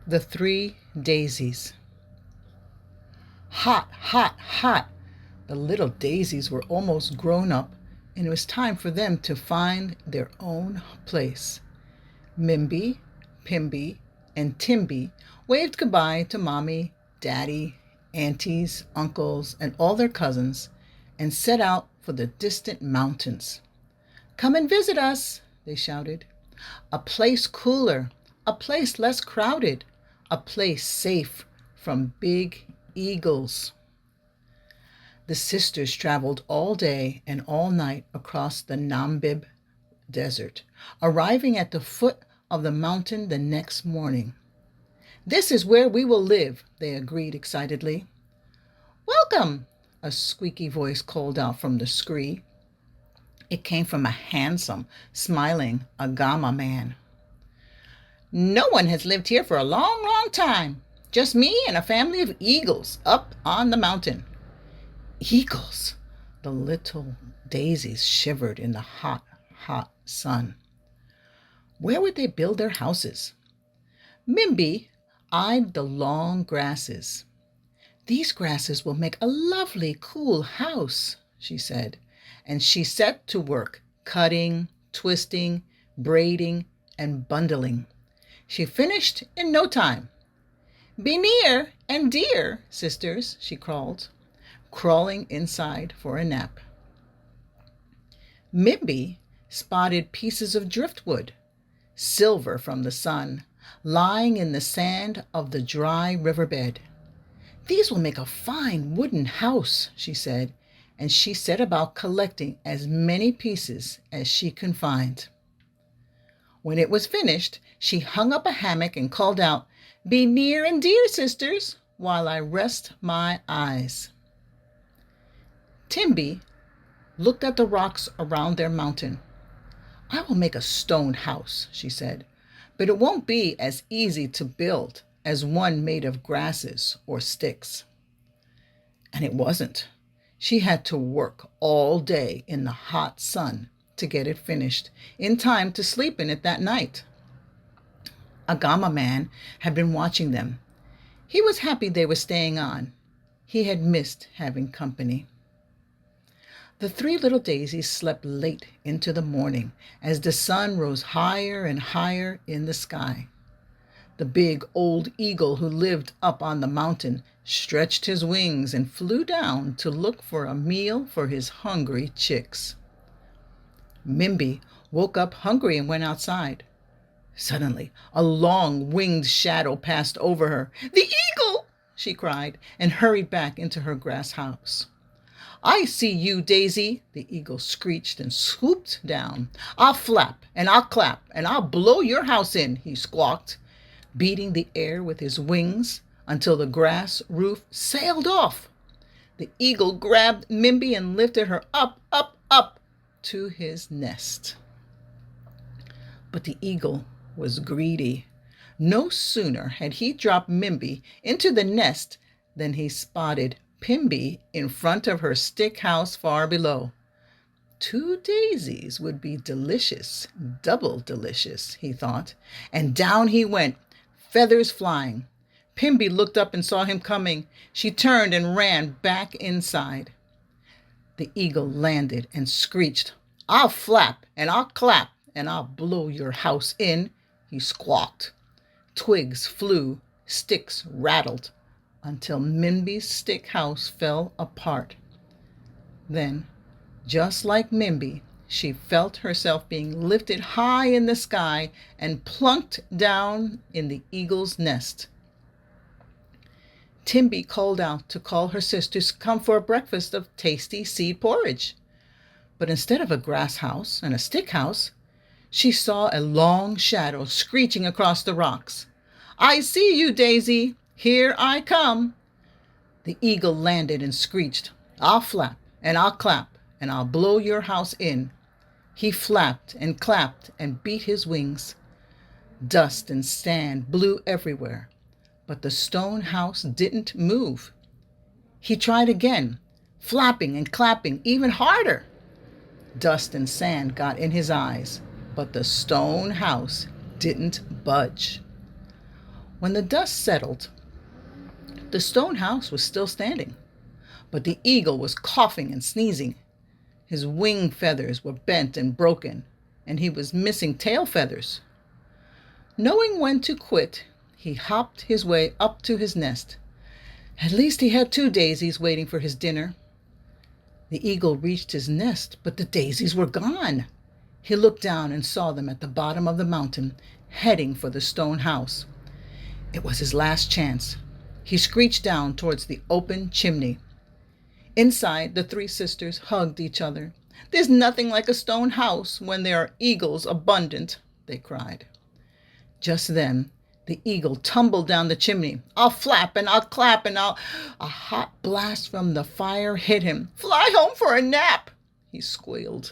The Three Daisies. Hot, hot, hot. The little daisies were almost grown up, and it was time for them to find their own place. Mimby, Pimby, and Timby waved goodbye to Mommy, Daddy, aunties, uncles, and all their cousins, and set out for the distant mountains. "Come and visit us," they shouted. "A place cooler, a place less crowded, a place safe from big eagles." The sisters traveled all day and all night across the Namib desert, arriving at the foot of the mountain the next morning. "This is where we will live," they agreed excitedly. "Welcome," a squeaky voice called out from the scree. It came from a handsome, smiling Agama man. "No one has lived here for a long, long time. Just me and a family of eagles up on the mountain." Eagles! The little daisies shivered in the hot, hot sun. Where would they build their houses? Mimby eyed the long grasses. "These grasses will make a lovely, cool house," she said, and she set to work, cutting, twisting, braiding, and bundling. She finished in no time. "Be near and dear, sisters," she called, crawling inside for a nap. Mimby spotted pieces of driftwood, silver from the sun, lying in the sand of the dry riverbed. "These will make a fine wooden house," she said, and she set about collecting as many pieces as she could find. When it was finished, she hung up a hammock and called out, "Be near and dear, sisters, while I rest my eyes." Timby looked at the rocks around their mountain. "I will make a stone house," she said, "but it won't be as easy to build as one made of grasses or sticks." And it wasn't. She had to work all day in the hot sun to get it finished, in time to sleep in it that night. Agama man had been watching them. He was happy they were staying on. He had missed having company. The three little daisies slept late into the morning as the sun rose higher and higher in the sky. The big old eagle who lived up on the mountain stretched his wings and flew down to look for a meal for his hungry chicks. Mimby woke up hungry and went outside. Suddenly, a long winged shadow passed over her. "The eagle!" she cried, and hurried back into her grass house. "I see you, Daisy," the eagle screeched and swooped down. "I'll flap and I'll clap and I'll blow your house in," he squawked, beating the air with his wings until the grass roof sailed off. The eagle grabbed Mimby and lifted her up, up, up to his nest. But the eagle was greedy. No sooner had he dropped Mimby into the nest than he spotted Pimby in front of her stick house far below. Two daisies would be delicious, double delicious, he thought, and down he went, feathers flying. Pimby looked up and saw him coming. She turned and ran back inside. The eagle landed and screeched, "I'll flap and I'll clap and I'll blow your house in," he squawked. Twigs flew, sticks rattled, until Mimby's stick house fell apart. Then, just like Mimby, she felt herself being lifted high in the sky and plunked down in the eagle's nest. Timby called out to call her sisters to come for a breakfast of tasty seed porridge. But instead of a grass house and a stick house, she saw a long shadow screeching across the rocks. "I see you, Daisy. Here I come." The eagle landed and screeched, "I'll flap and I'll clap and I'll blow your house in." He flapped and clapped and beat his wings. Dust and sand blew everywhere, but the stone house didn't move. He tried again, flapping and clapping even harder. Dust and sand got in his eyes, but the stone house didn't budge. When the dust settled, the stone house was still standing, but the eagle was coughing and sneezing. His wing feathers were bent and broken, and he was missing tail feathers. Knowing when to quit, he hopped his way up to his nest. At least he had 2 daisies waiting for his dinner. The eagle reached his nest, but the daisies were gone. He looked down and saw them at the bottom of the mountain, heading for the stone house. It was his last chance. He screeched down towards the open chimney. Inside, the 3 sisters hugged each other. "There's nothing like a stone house when there are eagles abundant," they cried. Just then, the eagle tumbled down the chimney. "I'll flap and I'll clap and I'll—" A hot blast from the fire hit him. "Fly home for a nap," he squealed.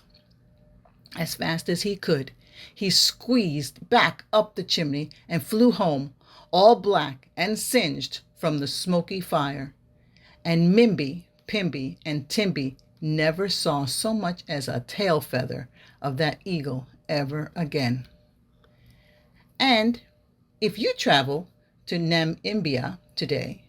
As fast as he could, he squeezed back up the chimney and flew home, all black and singed from the smoky fire. And Mimby, Pimby, and Timby never saw so much as a tail feather of that eagle ever again. And if you travel to Namibia today,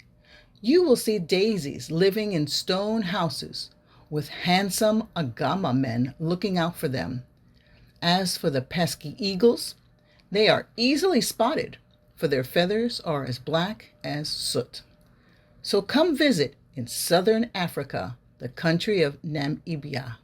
you will see daisies living in stone houses with handsome Agama men looking out for them. As for the pesky eagles, they are easily spotted, for their feathers are as black as soot. So come visit in southern Africa, the country of Namibia.